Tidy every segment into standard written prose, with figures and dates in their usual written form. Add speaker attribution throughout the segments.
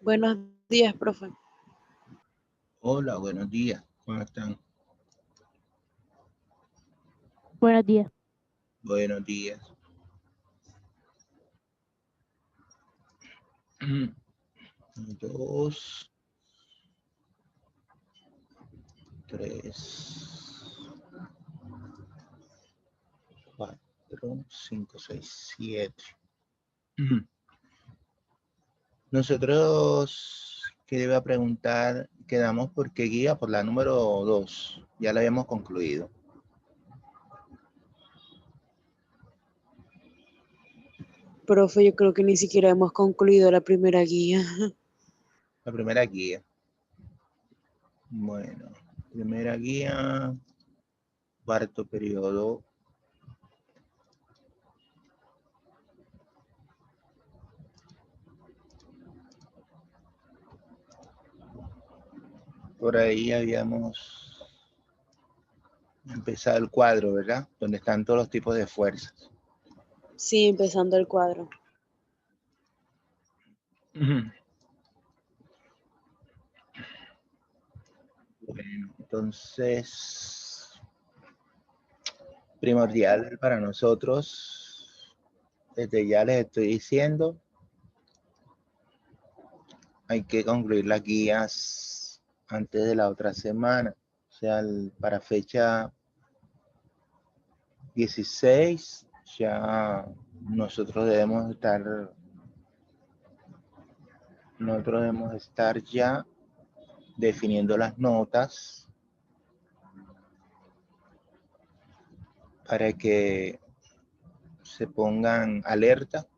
Speaker 1: Buenos días, profe.
Speaker 2: Hola, buenos días. ¿Cómo están?
Speaker 3: Buenos días.
Speaker 2: Buenos días. Dos, tres, cuatro, cinco, seis, siete. Nosotros, que le iba a preguntar, quedamos por qué guía, por la número 2. Ya la habíamos concluido.
Speaker 1: Profe, yo creo que ni siquiera hemos concluido la primera guía.
Speaker 2: La primera guía. Bueno, primera guía, cuarto periodo. Por ahí habíamos empezado el cuadro, ¿verdad? Donde están todos los tipos de fuerzas.
Speaker 1: Sí, empezando el cuadro.
Speaker 2: Bueno, entonces, primordial para nosotros, desde ya les estoy diciendo, hay que concluir las guías antes de la otra semana, o sea, para fecha 16, ya nosotros debemos estar ya definiendo las notas para que se pongan alerta.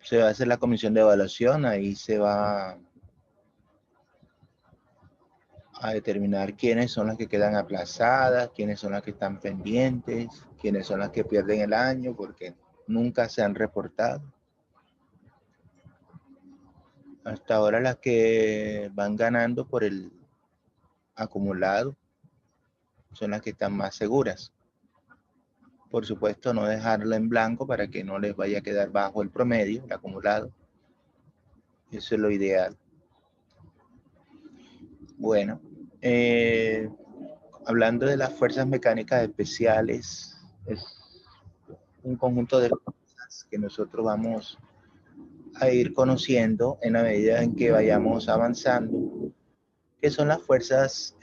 Speaker 2: Se va a hacer la comisión de evaluación, ahí se va a determinar quiénes son las que quedan aplazadas, quiénes son las que están pendientes, quiénes son las que pierden el año porque nunca se han reportado. Hasta ahora las que van ganando por el acumulado son las que están más seguras. Por supuesto, no dejarlo en blanco para que no les vaya a quedar bajo el promedio, el acumulado. Eso es lo ideal. Bueno, hablando de las fuerzas mecánicas especiales, es un conjunto de cosas que nosotros vamos a ir conociendo en la medida en que vayamos avanzando, que son las fuerzas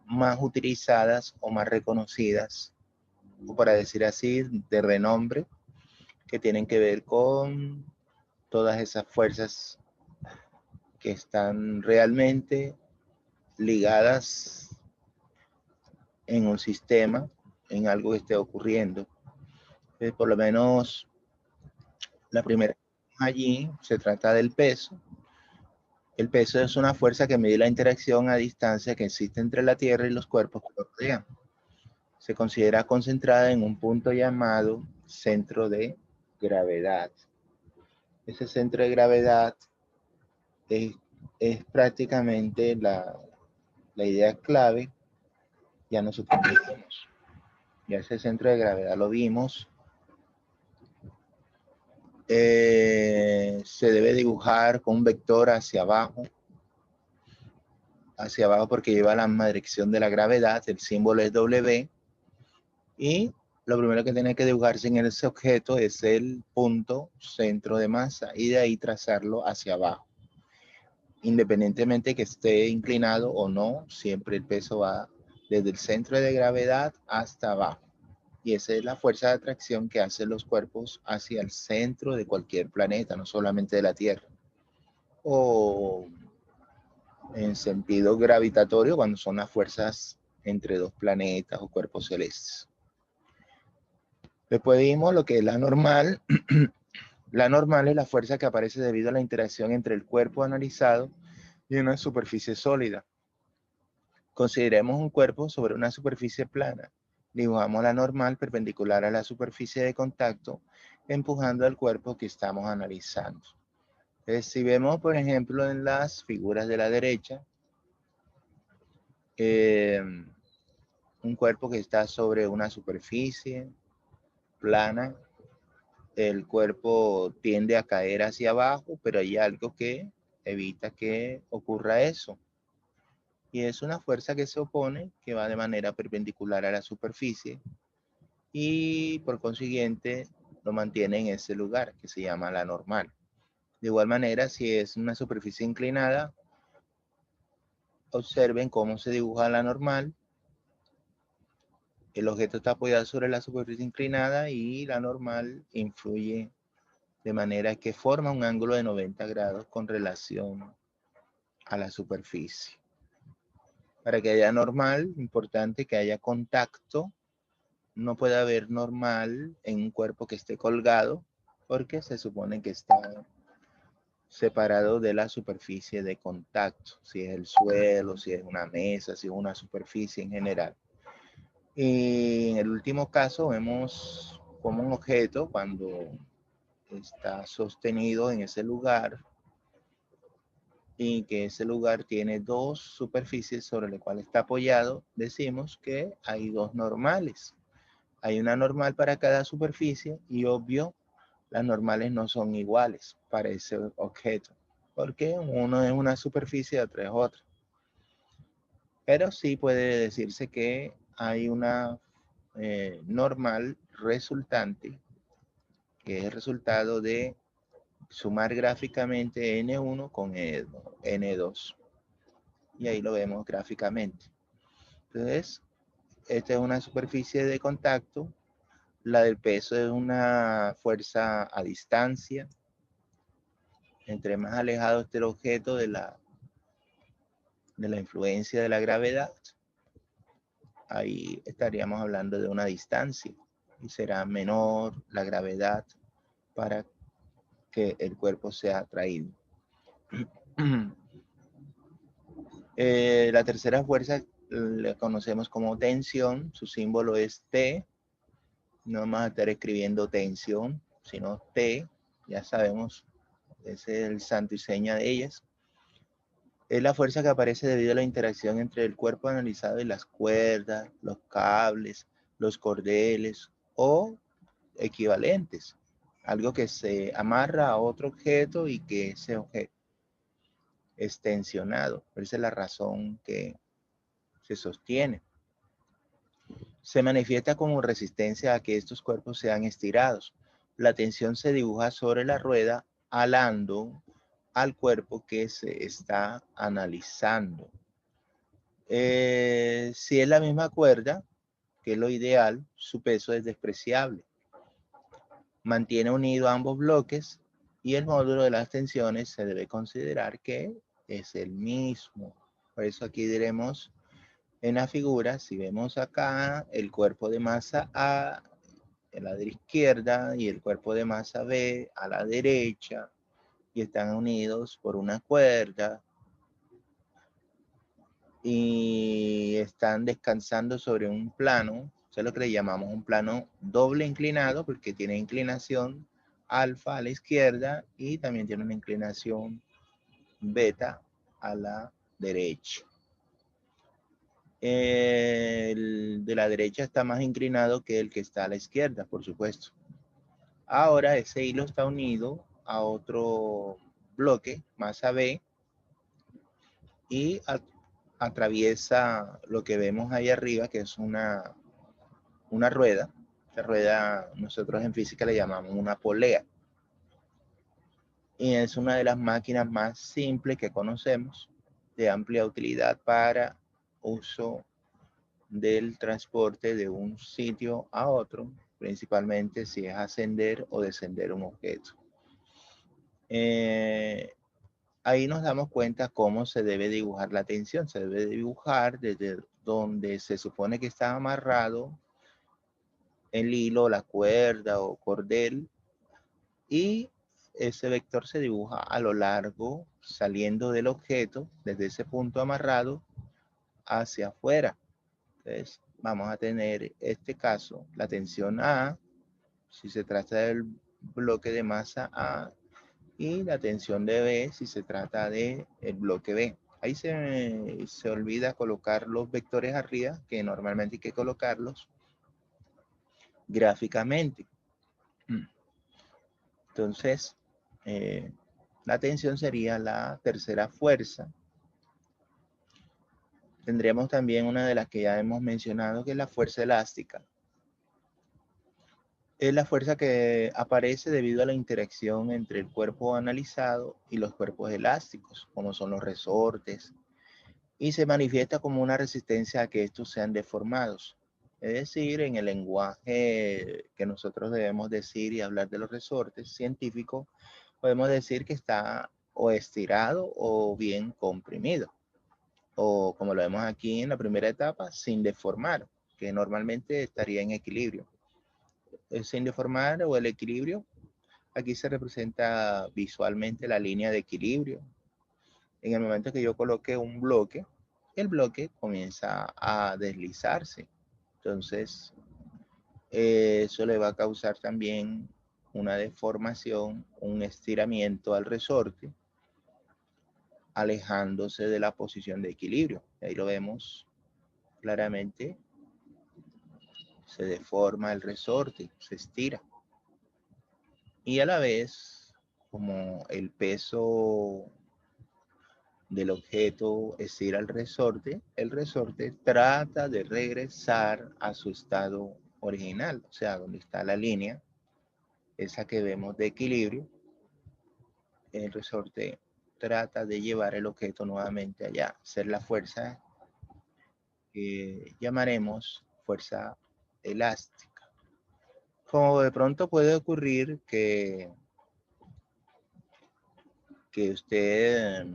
Speaker 2: más utilizadas o más reconocidas, o para decir así, de renombre, que tienen que ver con todas esas fuerzas que están realmente ligadas en un sistema, en algo que esté ocurriendo. Entonces, por lo menos la primera allí se trata del peso. El peso es una fuerza que mide la interacción a distancia que existe entre la Tierra y los cuerpos que lo rodean. Se considera concentrada en un punto llamado centro de gravedad. Ese centro de gravedad es, es prácticamente la idea clave. Ya nosotros vimos, ya ese centro de gravedad lo vimos. Se debe dibujar con un vector hacia abajo porque lleva la misma dirección de la gravedad, el símbolo es W, y lo primero que tiene que dibujarse en ese objeto es el punto centro de masa y de ahí trazarlo hacia abajo. Independientemente que esté inclinado o no, siempre el peso va desde el centro de gravedad hasta abajo. Y esa es la fuerza de atracción que hacen los cuerpos hacia el centro de cualquier planeta, no solamente de la Tierra. O en sentido gravitatorio, cuando son las fuerzas entre dos planetas o cuerpos celestes. Después vimos lo que es la normal. La normal es la fuerza que aparece debido a la interacción entre el cuerpo analizado y una superficie sólida. Consideremos un cuerpo sobre una superficie plana. Dibujamos la normal perpendicular a la superficie de contacto, empujando al cuerpo que estamos analizando. Entonces, si vemos, por ejemplo, en las figuras de la derecha, un cuerpo que está sobre una superficie plana, el cuerpo tiende a caer hacia abajo, pero hay algo que evita que ocurra eso. Y es una fuerza que se opone, que va de manera perpendicular a la superficie y por consiguiente lo mantiene en ese lugar que se llama la normal. De igual manera, si es una superficie inclinada, observen cómo se dibuja la normal. El objeto está apoyado sobre la superficie inclinada y la normal influye de manera que forma un ángulo de 90 grados con relación a la superficie. Para que haya normal, importante que haya contacto. No puede haber normal en un cuerpo que esté colgado porque se supone que está separado de la superficie de contacto, si es el suelo, si es una mesa, si es una superficie en general. Y en el último caso vemos como un objeto cuando está sostenido en ese lugar y que ese lugar tiene dos superficies sobre las cuales está apoyado, decimos que hay dos normales. Hay una normal para cada superficie y obvio, las normales no son iguales para ese objeto, porque uno es una superficie y otro es otra. Pero sí puede decirse que hay una normal resultante, que es el resultado de sumar gráficamente N1 con N2. Y ahí lo vemos gráficamente. Entonces, esta es una superficie de contacto. La del peso es una fuerza a distancia. Entre más alejado esté el objeto de la influencia de la gravedad, ahí estaríamos hablando de una distancia. Y será menor la gravedad para que el cuerpo sea atraído. La tercera fuerza la conocemos como tensión. Su símbolo es T. No vamos a estar escribiendo tensión, sino T. Ya sabemos, ese es el santo y seña de ellas. Es la fuerza que aparece debido a la interacción entre el cuerpo analizado y las cuerdas, los cables, los cordeles o equivalentes. Algo que se amarra a otro objeto y que ese objeto es tensionado. Esa es la razón que se sostiene. Se manifiesta como resistencia a que estos cuerpos sean estirados. La tensión se dibuja sobre la rueda alando al cuerpo que se está analizando. Si es la misma cuerda, que es lo ideal, su peso es despreciable. Mantiene unido ambos bloques y el módulo de las tensiones se debe considerar que es el mismo. Por eso aquí diremos en la figura, si vemos acá el cuerpo de masa A en la izquierda y el cuerpo de masa B a la derecha y están unidos por una cuerda y están descansando sobre un plano, eso es lo que le llamamos un plano doble inclinado porque tiene inclinación alfa a la izquierda y también tiene una inclinación beta a la derecha. El de la derecha está más inclinado que el que está a la izquierda, por supuesto. Ahora ese hilo está unido a otro bloque, masa B, y atraviesa lo que vemos ahí arriba, que es una rueda. Esta rueda nosotros en física le llamamos una polea. Y es una de las máquinas más simples que conocemos, de amplia utilidad para uso del transporte de un sitio a otro, principalmente si es ascender o descender un objeto. Ahí nos damos cuenta cómo se debe dibujar la tensión. Se debe dibujar desde donde se supone que está amarrado el hilo, la cuerda o cordel, y ese vector se dibuja a lo largo, saliendo del objeto, desde ese punto amarrado hacia afuera. Entonces, vamos a tener este caso, la tensión A, si se trata del bloque de masa A, y la tensión de B, si se trata del bloque B. Ahí se olvida colocar los vectores arriba, que normalmente hay que colocarlos gráficamente. Entonces, la tensión sería la tercera fuerza. Tendríamos también una de las que ya hemos mencionado, que es la fuerza elástica. Es la fuerza que aparece debido a la interacción entre el cuerpo analizado y los cuerpos elásticos, como son los resortes, y se manifiesta como una resistencia a que estos sean deformados. Es decir, en el lenguaje que nosotros debemos decir y hablar de los resortes científicos, podemos decir que está o estirado o bien comprimido, o como lo vemos aquí en la primera etapa, sin deformar, que normalmente estaría en equilibrio. Sin deformar o el equilibrio, aquí se representa visualmente la línea de equilibrio. En el momento que yo coloque un bloque, el bloque comienza a deslizarse. Entonces, eso le va a causar también una deformación, un estiramiento al resorte, alejándose de la posición de equilibrio. Ahí lo vemos claramente. Se deforma el resorte, se estira. Y a la vez, como el peso del objeto estira el resorte trata de regresar a su estado original, o sea, donde está la línea, esa que vemos de equilibrio. El resorte trata de llevar el objeto nuevamente allá, ser la fuerza que llamaremos fuerza elástica. Como de pronto puede ocurrir que usted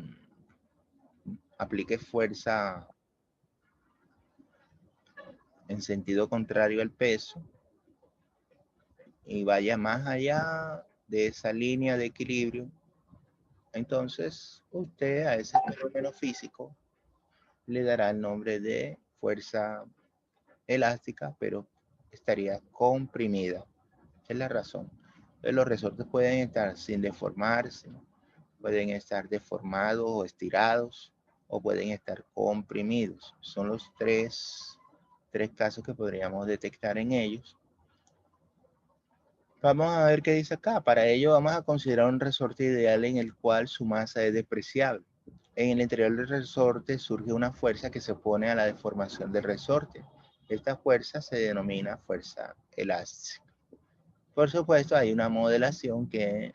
Speaker 2: aplique fuerza en sentido contrario al peso y vaya más allá de esa línea de equilibrio, entonces usted a ese fenómeno físico le dará el nombre de fuerza elástica, pero estaría comprimida. Es la razón. Entonces, los resortes pueden estar sin deformarse, pueden estar deformados o estirados, o pueden estar comprimidos. Son los tres casos que podríamos detectar en ellos. Vamos a ver qué dice acá. Para ello vamos a considerar un resorte ideal en el cual su masa es despreciable. En el interior del resorte surge una fuerza que se opone a la deformación del resorte. Esta fuerza se denomina fuerza elástica. Por supuesto, hay una modelación que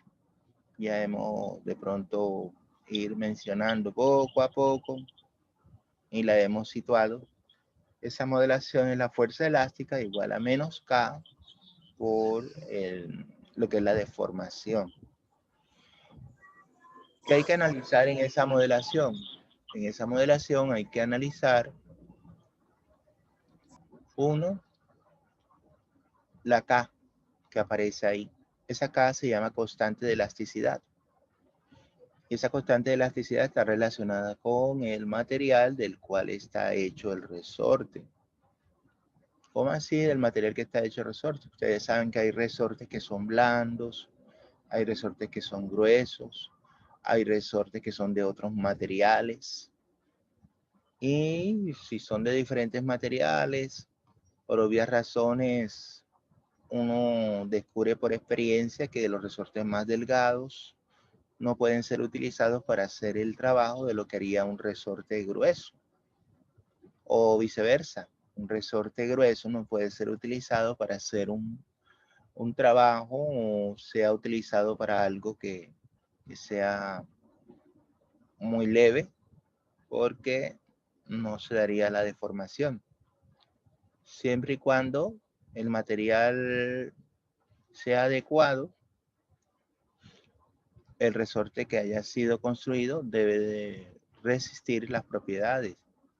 Speaker 2: ya hemos de pronto ir mencionando poco a poco y la hemos situado. Esa modelación es la fuerza elástica igual a menos K por lo que es la deformación. ¿Qué hay que analizar en esa modelación? En esa modelación hay que analizar, uno, la K que aparece ahí. Esa K se llama constante de elasticidad. Y esa constante de elasticidad está relacionada con el material del cual está hecho el resorte. ¿Cómo así del material que está hecho el resorte? Ustedes saben que hay resortes que son blandos, hay resortes que son gruesos, hay resortes que son de otros materiales. Y si son de diferentes materiales, por obvias razones, uno descubre por experiencia que los resortes más delgados no pueden ser utilizados para hacer el trabajo de lo que haría un resorte grueso. O viceversa, un resorte grueso no puede ser utilizado para hacer un trabajo o sea utilizado para algo que sea muy leve, porque no se daría la deformación. Siempre y cuando el material sea adecuado, el resorte que haya sido construido debe de resistir las propiedades,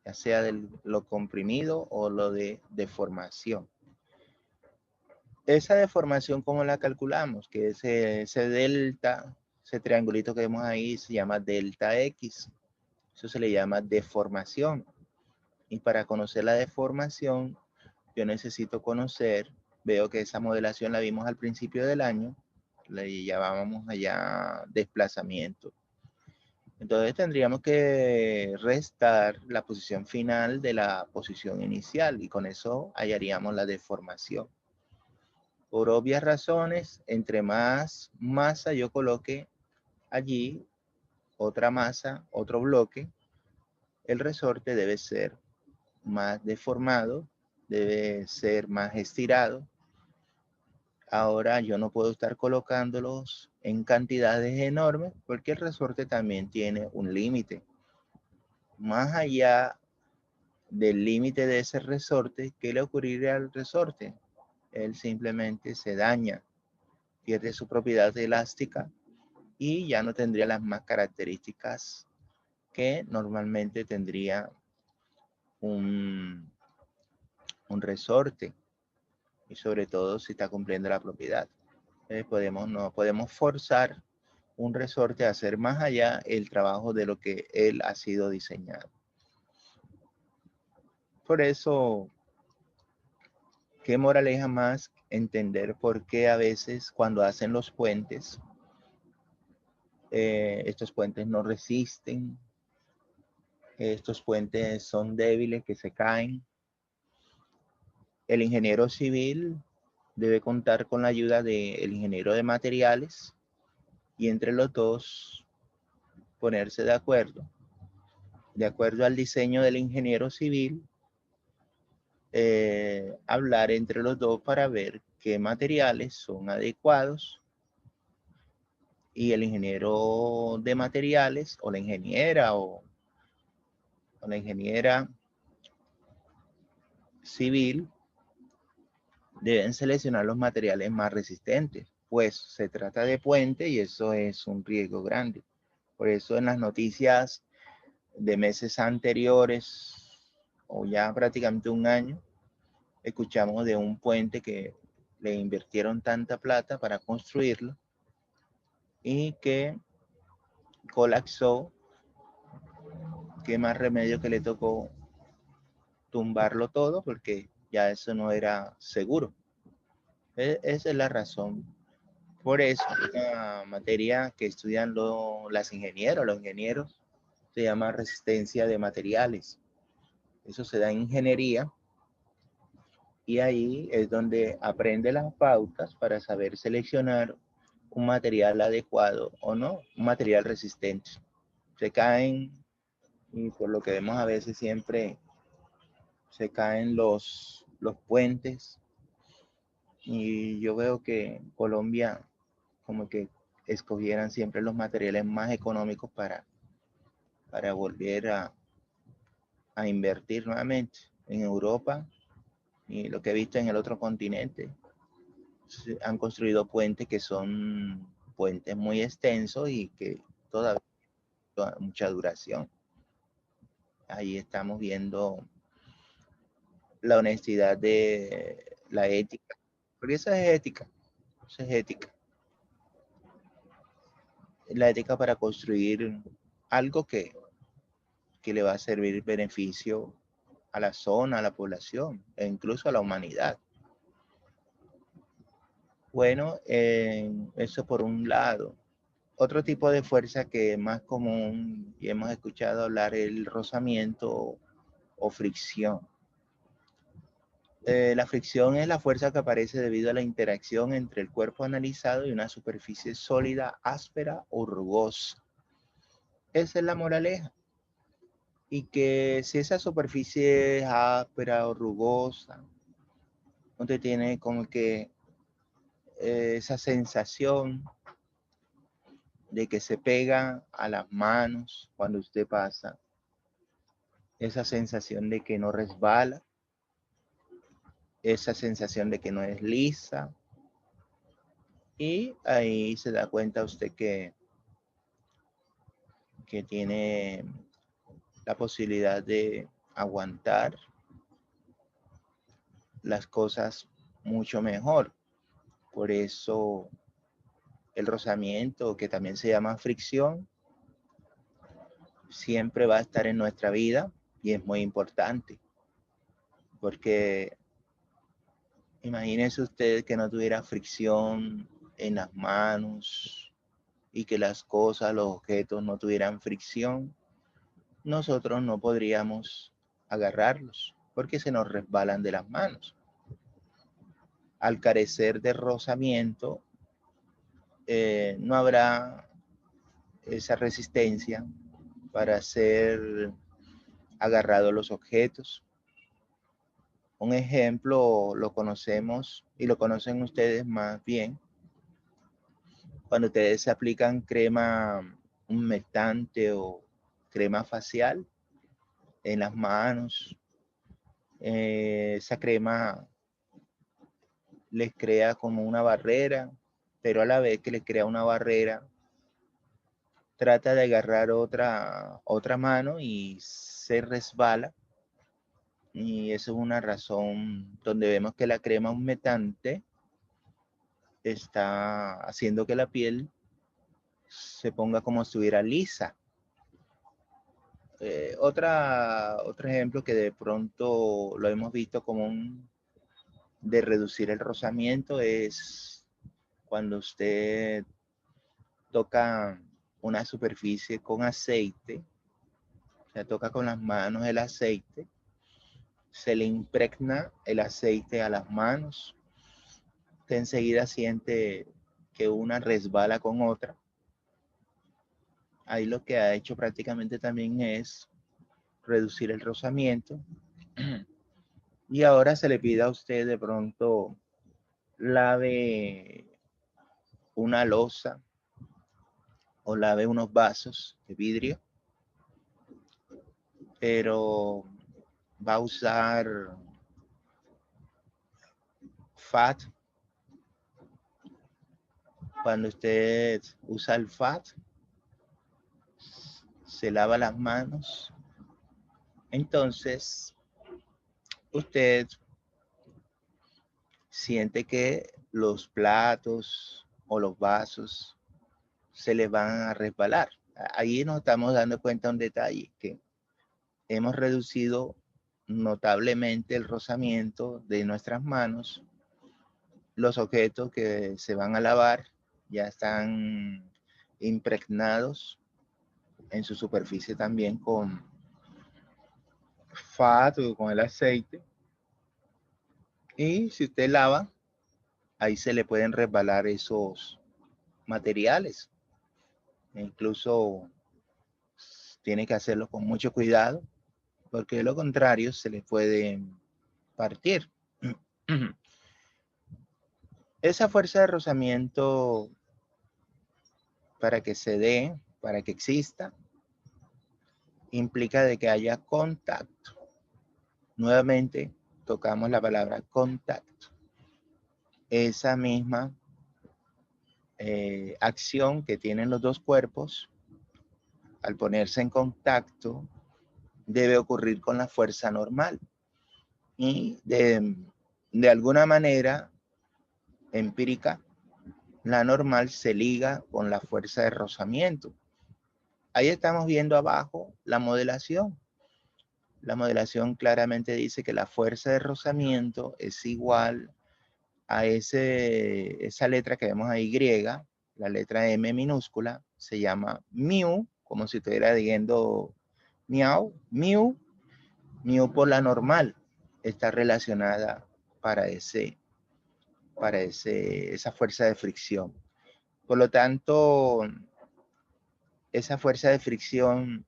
Speaker 2: ya sea de lo comprimido o lo de deformación. Esa deformación, ¿cómo la calculamos? Que ese delta, ese triangulito que vemos ahí se llama delta X. Eso se le llama deformación. Y para conocer la deformación, yo necesito conocer, veo que esa modelación la vimos al principio del año, le llamábamos allá desplazamiento. Entonces tendríamos que restar la posición final de la posición inicial y con eso hallaríamos la deformación. Por obvias razones, entre más masa yo coloque allí, otra masa, otro bloque, el resorte debe ser más deformado, debe ser más estirado. Ahora yo no puedo estar colocándolos en cantidades enormes porque el resorte también tiene un límite. Más allá del límite de ese resorte, ¿qué le ocurriría al resorte? Él simplemente se daña, pierde su propiedad elástica y ya no tendría las más características que normalmente tendría un resorte, y sobre todo si está cumpliendo la propiedad. No podemos forzar un resorte a hacer más allá el trabajo de lo que él ha sido diseñado. Por eso, qué moraleja más entender por qué a veces cuando hacen los puentes, estos puentes no resisten, estos puentes son débiles, que se caen. El ingeniero civil debe contar con la ayuda del ingeniero de materiales y entre los dos ponerse de acuerdo al diseño del ingeniero civil, hablar entre los dos para ver qué materiales son adecuados, y el ingeniero de materiales o la ingeniera civil deben seleccionar los materiales más resistentes, pues se trata de puente y eso es un riesgo grande. Por eso en las noticias de meses anteriores o ya prácticamente un año, escuchamos de un puente que le invirtieron tanta plata para construirlo y que colapsó. Qué más remedio que le tocó tumbarlo todo porque ya eso no era seguro. Esa es la razón. Por eso, una materia que estudian los ingenieros, se llama resistencia de materiales. Eso se da en ingeniería y ahí es donde aprende las pautas para saber seleccionar un material adecuado o no, un material resistente. Se caen, y por lo que vemos a veces siempre se caen los puentes, y yo veo que en Colombia como que escogieran siempre los materiales más económicos para volver a invertir nuevamente en Europa, y lo que he visto en el otro continente. Han construido puentes que son puentes muy extensos y que todavía mucha duración. Ahí estamos viendo la honestidad de la ética, porque esa es ética, la ética para construir algo que le va a servir beneficio a la zona, a la población e incluso a la humanidad. Bueno, eso por un lado. Otro tipo de fuerza que es más común y hemos escuchado hablar es el rozamiento o fricción. La fricción es la fuerza que aparece debido a la interacción entre el cuerpo analizado y una superficie sólida, áspera o rugosa. Esa es la moraleja. Y que si esa superficie es áspera o rugosa, no te tiene como que esa sensación de que se pega a las manos cuando usted pasa, esa sensación de que no resbala, esa sensación de que no es lisa, y ahí se da cuenta usted que tiene la posibilidad de aguantar las cosas mucho mejor. Por eso el rozamiento, que también se llama fricción, siempre va a estar en nuestra vida y es muy importante, porque imagínese usted que no tuviera fricción en las manos y que las cosas, los objetos no tuvieran fricción, nosotros no podríamos agarrarlos porque se nos resbalan de las manos. al carecer de rozamiento, no habrá esa resistencia para ser agarrado a los objetos. Un ejemplo lo conocemos y lo conocen ustedes más bien cuando ustedes se aplican crema humectante o crema facial en las manos. Esa crema les crea como una barrera, pero a la vez que les crea una barrera, trata de agarrar otra mano y se resbala. Y eso es una razón donde vemos que la crema humectante está haciendo que la piel se ponga como si estuviera lisa. Otro ejemplo que de pronto lo hemos visto común de reducir el rozamiento es cuando usted toca una superficie con aceite, o sea, toca con las manos el aceite, se le impregna el aceite a las manos, usted enseguida siente que una resbala con otra. Ahí lo que ha hecho prácticamente también es reducir el rozamiento. Y ahora se le pide a usted de pronto lave una loza o lave unos vasos de vidrio, pero va a usar FAT. Cuando usted usa el FAT, se lava las manos, entonces usted siente que los platos o los vasos se les van a resbalar. Ahí nos estamos dando cuenta de un detalle, que hemos reducido notablemente el rozamiento de nuestras manos. Los objetos que se van a lavar ya están impregnados en su superficie también con FAT o con el aceite. Y si usted lava, ahí se le pueden resbalar esos materiales. Incluso tiene que hacerlo con mucho cuidado, porque de lo contrario se le puede partir. Esa fuerza de rozamiento, para que se dé, para que exista, implica de que haya contacto. Nuevamente tocamos la palabra contacto. Esa misma acción que tienen los dos cuerpos, al ponerse en contacto, debe ocurrir con la fuerza normal. Y de alguna manera empírica, la normal se liga con la fuerza de rozamiento. Ahí estamos viendo abajo la modelación. La modelación claramente dice que la fuerza de rozamiento es igual a esa letra que vemos ahí griega, la letra M minúscula, se llama mu, como si estuviera diciendo miau, mu por la normal, está relacionada para esa fuerza de fricción. Por lo tanto, esa fuerza de fricción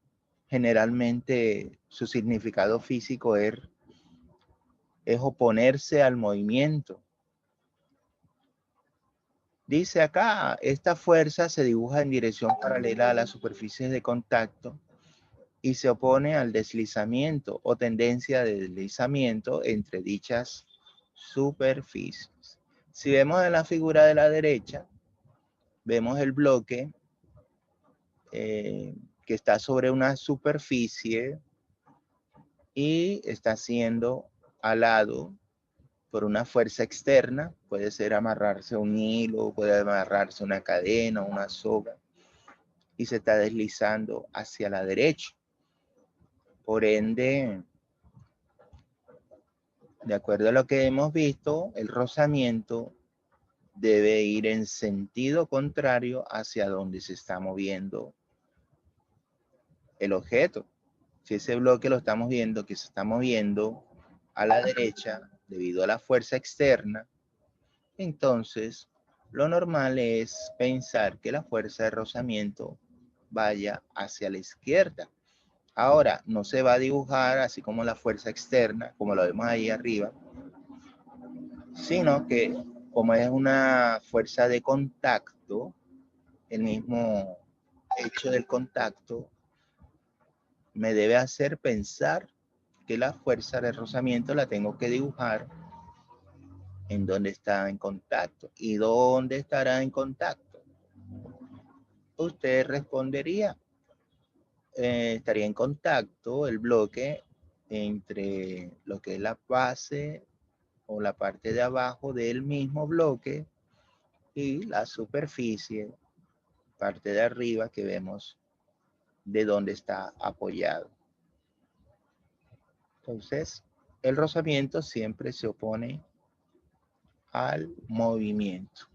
Speaker 2: generalmente su significado físico es oponerse al movimiento. Dice acá, esta fuerza se dibuja en dirección paralela a las superficies de contacto y se opone al deslizamiento o tendencia de deslizamiento entre dichas superficies. Si vemos en la figura de la derecha, vemos el bloque que está sobre una superficie y está siendo alado por una fuerza externa. Puede ser amarrarse un hilo, puede amarrarse una cadena, una soga, y se está deslizando hacia la derecha. Por ende, de acuerdo a lo que hemos visto, el rozamiento debe ir en sentido contrario hacia donde se está moviendo el objeto. Si ese bloque lo estamos viendo que se está moviendo a la derecha debido a la fuerza externa, Entonces, lo normal es pensar que la fuerza de rozamiento vaya hacia la izquierda. Ahora, no se va a dibujar así como la fuerza externa, como lo vemos ahí arriba, sino que como es una fuerza de contacto, el mismo hecho del contacto me debe hacer pensar que la fuerza de rozamiento la tengo que dibujar en donde está en contacto. ¿Y dónde estará en contacto? Usted respondería, estaría en contacto el bloque entre lo que es la base o la parte de abajo del mismo bloque y la superficie, parte de arriba que vemos de donde está apoyado. Entonces, el rozamiento siempre se opone al movimiento.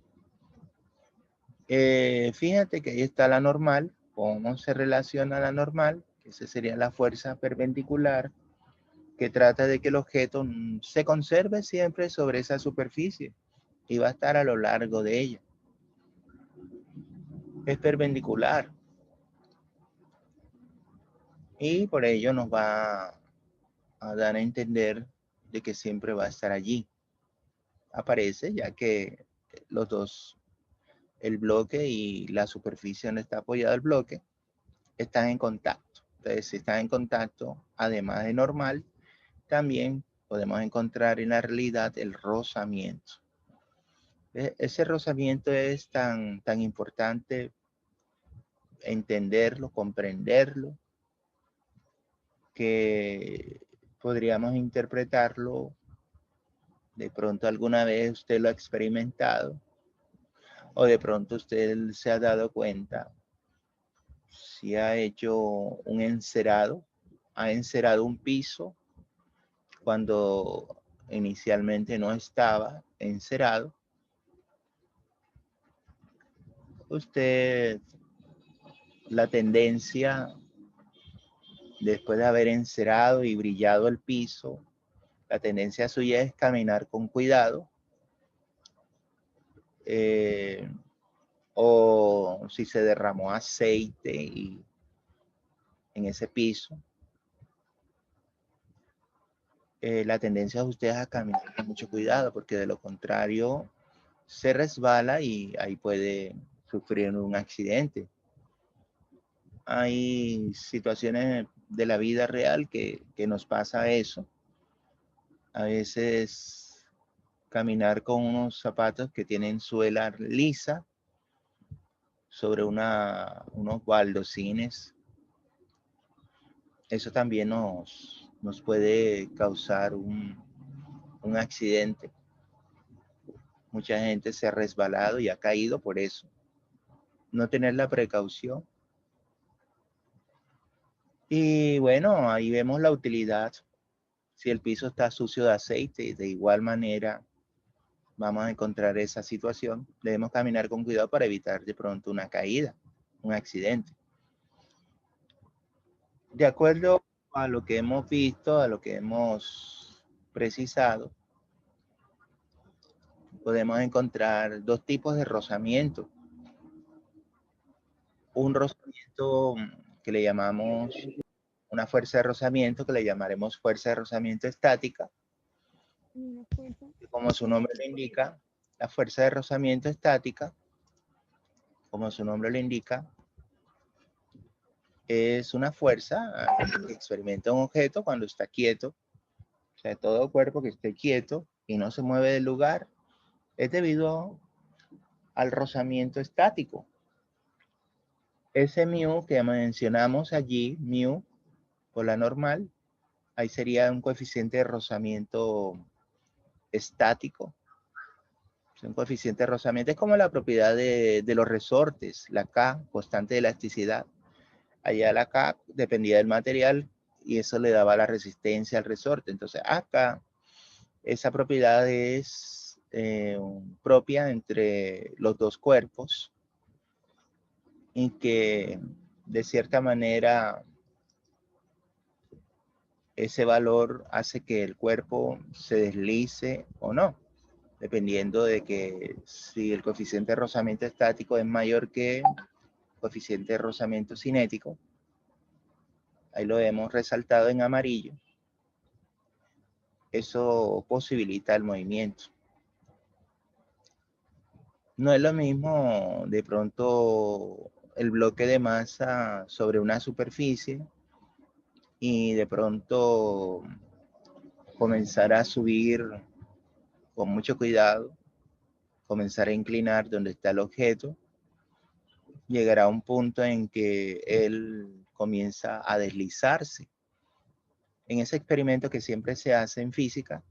Speaker 2: Fíjate que ahí está la normal. ¿Cómo se relaciona la normal? Esa sería la fuerza perpendicular que trata de que el objeto se conserve siempre sobre esa superficie y va a estar a lo largo de ella. Es perpendicular y por ello nos va a dar a entender de que siempre va a estar allí. Aparece ya que los dos, el bloque y la superficie donde está apoyado el bloque, están en contacto. Entonces, si están en contacto, además de normal, también podemos encontrar en la realidad el rozamiento. Ese rozamiento es tan importante entenderlo, comprenderlo, que podríamos interpretarlo. De pronto alguna vez usted lo ha experimentado o de pronto usted se ha dado cuenta si ha hecho un encerado, ha encerado un piso cuando inicialmente no estaba encerado. Usted, la tendencia después de haber encerado y brillado el piso, la tendencia suya es caminar con cuidado, o si se derramó aceite en ese piso, la tendencia de ustedes a caminar con mucho cuidado, porque de lo contrario se resbala y ahí puede sufrir un accidente. Hay situaciones de la vida real que nos pasa eso. A veces caminar con unos zapatos que tienen suela lisa sobre unos baldosines, eso también nos puede causar un accidente. Mucha gente se ha resbalado y ha caído por eso. No tener la precaución. Y bueno, ahí vemos la utilidad. Si el piso está sucio de aceite, de igual manera vamos a encontrar esa situación. Debemos caminar con cuidado para evitar de pronto una caída, un accidente. De acuerdo a lo que hemos visto, a lo que hemos precisado, podemos encontrar dos tipos de rozamiento. Un rozamiento que le llamamos una fuerza de rozamiento, que le llamaremos fuerza de rozamiento estática. Como su nombre lo indica, la fuerza de rozamiento estática, como su nombre lo indica, es una fuerza que experimenta un objeto cuando está quieto. O sea, todo cuerpo que esté quieto y no se mueve del lugar es debido al rozamiento estático. Ese mu que mencionamos allí, mu por la normal, ahí sería un coeficiente de rozamiento estático. Un coeficiente de rozamiento es como la propiedad de los resortes, la K, constante de elasticidad. Allá la K dependía del material y eso le daba la resistencia al resorte. Entonces acá esa propiedad es propia entre los dos cuerpos y que de cierta manera ese valor hace que el cuerpo se deslice o no. dependiendo de que si el coeficiente de rozamiento estático es mayor que el coeficiente de rozamiento cinético, ahí lo hemos resaltado en amarillo, eso posibilita el movimiento. No es lo mismo de pronto el bloque de masa sobre una superficie y de pronto comenzar a subir con mucho cuidado, comenzar a inclinar donde está el objeto, llegará a un punto en que él comienza a deslizarse. En ese experimento que siempre se hace en física,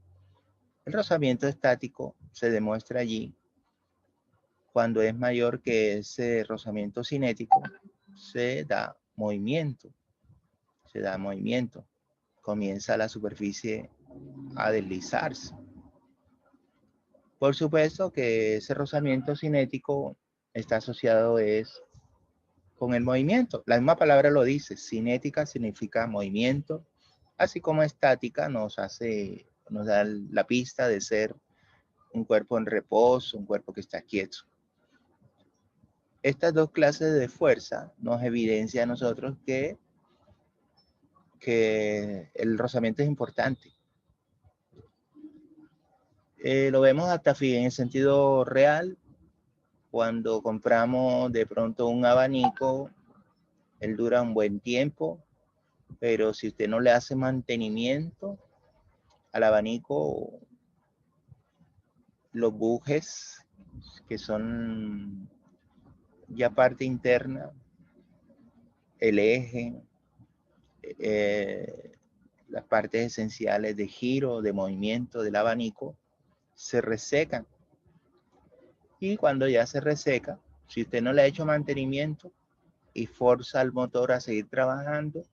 Speaker 2: el rozamiento estático se demuestra allí cuando es mayor que ese rozamiento cinético, se da movimiento, comienza la superficie a deslizarse. Por supuesto que ese rozamiento cinético está asociado con el movimiento. La misma palabra lo dice, cinética significa movimiento, así como estática nos da la pista de ser un cuerpo en reposo, un cuerpo que está quieto. Estas dos clases de fuerza nos evidencia a nosotros que el rozamiento es importante. Lo vemos hasta en el sentido real, cuando compramos de pronto un abanico, él dura un buen tiempo, pero si usted no le hace mantenimiento al abanico, los bujes, que son ya parte interna, el eje, las partes esenciales de giro, de movimiento del abanico, se resecan. Y cuando ya se reseca, si usted no le ha hecho mantenimiento y forza al motor a seguir trabajando,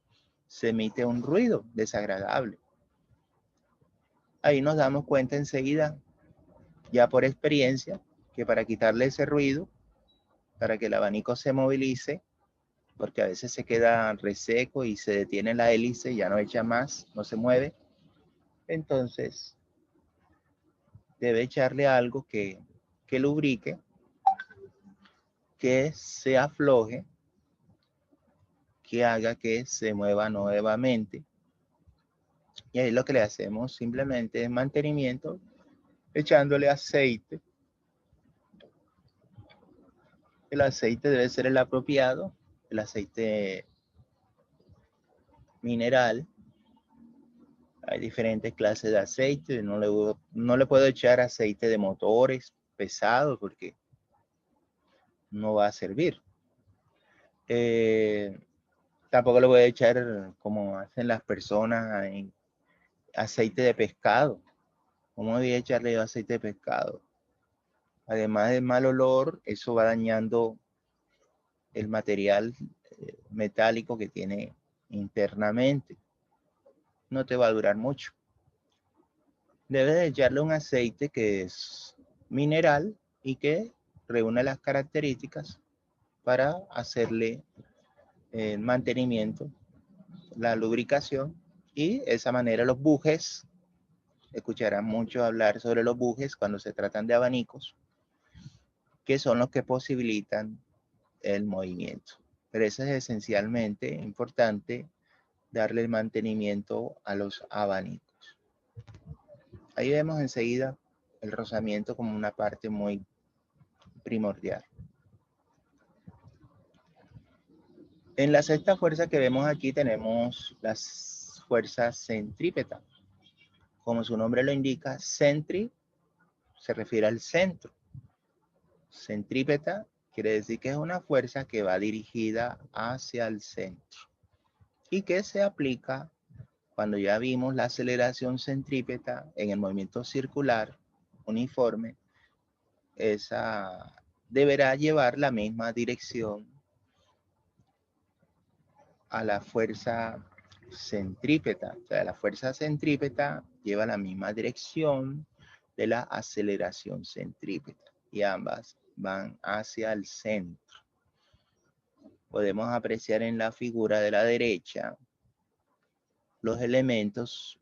Speaker 2: se emite un ruido desagradable. Ahí nos damos cuenta enseguida, ya por experiencia, que para quitarle ese ruido, para que el abanico se movilice, porque a veces se queda reseco y se detiene la hélice, ya no echa más, no se mueve, entonces debe echarle algo que lubrique, que se afloje, que haga que se mueva nuevamente. Y ahí lo que le hacemos simplemente es mantenimiento, echándole aceite. El aceite debe ser el apropiado, el aceite mineral. Hay diferentes clases de aceite. No le puedo echar aceite de motores pesado porque no va a servir. Tampoco le voy a echar, como hacen las personas, en aceite de pescado. ¿Cómo voy a echarle aceite de pescado? Además del mal olor, eso va dañando el material metálico que tiene internamente. No te va a durar mucho. Debes de echarle un aceite que es mineral y que reúne las características para hacerle el mantenimiento, la lubricación, y de esa manera los bujes, escucharán mucho hablar sobre los bujes cuando se tratan de abanicos, que son los que posibilitan el movimiento. Pero eso es esencialmente importante, darle el mantenimiento a los abanicos. Ahí vemos enseguida el rozamiento como una parte muy primordial. En la sexta fuerza que vemos aquí tenemos las fuerzas centrípetas. Como su nombre lo indica, centri se refiere al centro. Centrípeta quiere decir que es una fuerza que va dirigida hacia el centro y que se aplica cuando ya vimos la aceleración centrípeta en el movimiento circular uniforme. Esa deberá llevar la misma dirección a la fuerza centrípeta. O sea, la fuerza centrípeta lleva la misma dirección de la aceleración centrípeta y ambas van hacia el centro. Podemos apreciar en la figura de la derecha los elementos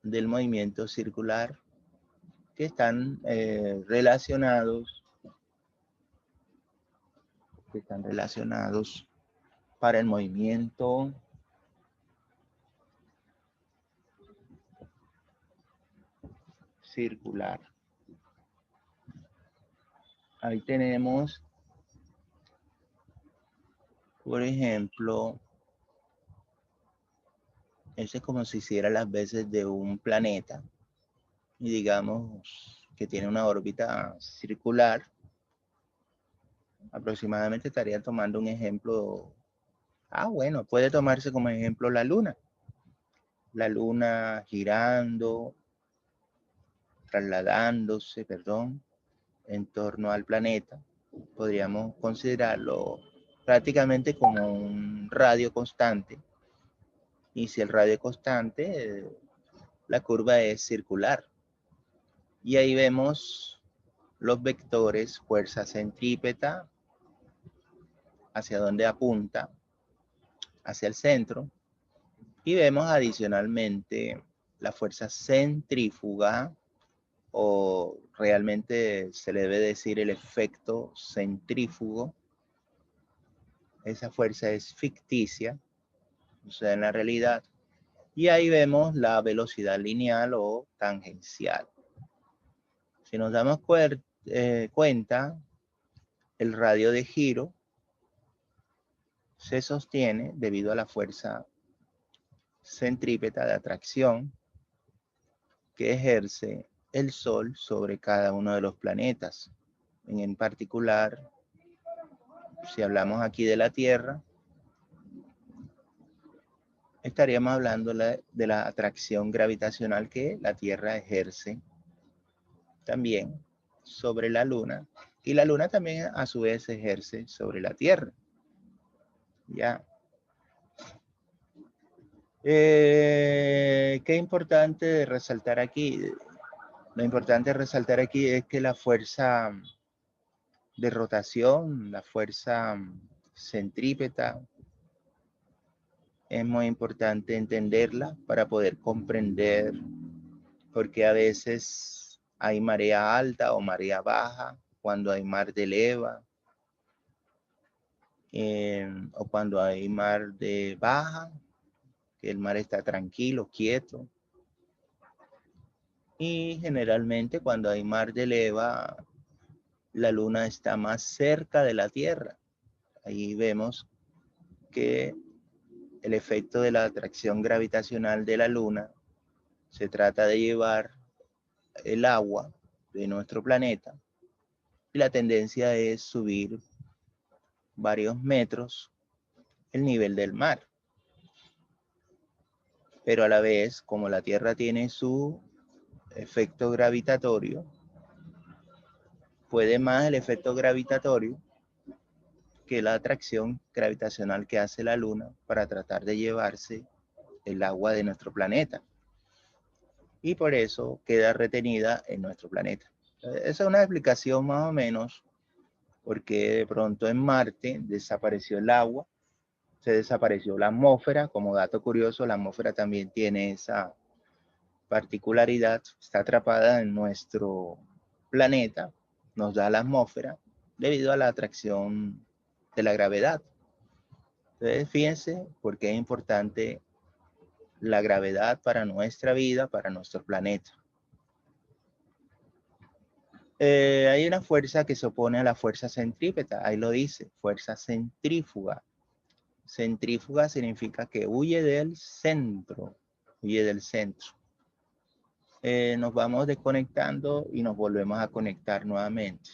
Speaker 2: del movimiento circular que están relacionados para el movimiento circular. Ahí tenemos, por ejemplo, ese es como si hiciera las veces de un planeta y digamos que tiene una órbita circular. Aproximadamente estaría tomando un ejemplo. Bueno, puede tomarse como ejemplo la Luna. La Luna girando, trasladándose, en torno al planeta. Podríamos considerarlo prácticamente como un radio constante. Y si el radio es constante, la curva es circular. Y ahí vemos los vectores, fuerza centrípeta, hacia donde apunta, hacia el centro. Y vemos adicionalmente la fuerza centrífuga, o realmente se le debe decir el efecto centrífugo. Esa fuerza es ficticia, o sea, en la realidad. Y ahí vemos la velocidad lineal o tangencial. Si nos damos cuenta, el radio de giro se sostiene debido a la fuerza centrípeta de atracción que ejerce el Sol sobre cada uno de los planetas. En particular, si hablamos aquí de la Tierra, estaríamos hablando de la atracción gravitacional que la Tierra ejerce también sobre la Luna, y la Luna también a su vez ejerce sobre la Tierra. ¿Ya? ¿Qué importante resaltar aquí? Lo importante resaltar aquí es que la fuerza de rotación, la fuerza centrípeta, es muy importante entenderla para poder comprender por qué a veces hay marea alta o marea baja, cuando hay mar de leva, o cuando hay mar de baja, que el mar está tranquilo, quieto. Y generalmente cuando hay mar de leva, la Luna está más cerca de la Tierra. Ahí vemos que el efecto de la atracción gravitacional de la Luna se trata de llevar el agua de nuestro planeta, y la tendencia es subir varios metros el nivel del mar. Pero a la vez, como la Tierra tiene su efecto gravitatorio, puede más el efecto gravitatorio que la atracción gravitacional que hace la Luna para tratar de llevarse el agua de nuestro planeta. Y por eso queda retenida en nuestro planeta. Esa es una explicación más o menos porque de pronto en Marte desapareció el agua, se desapareció la atmósfera. Como dato curioso, la atmósfera también tiene esa particularidad, está atrapada en nuestro planeta, nos da la atmósfera debido a la atracción de la gravedad. Entonces, fíjense por qué es importante la gravedad para nuestra vida, para nuestro planeta. Hay una fuerza que se opone a la fuerza centrípeta, ahí lo dice, fuerza centrífuga. Centrífuga significa que huye del centro, huye del centro. Nos vamos desconectando y nos volvemos a conectar nuevamente.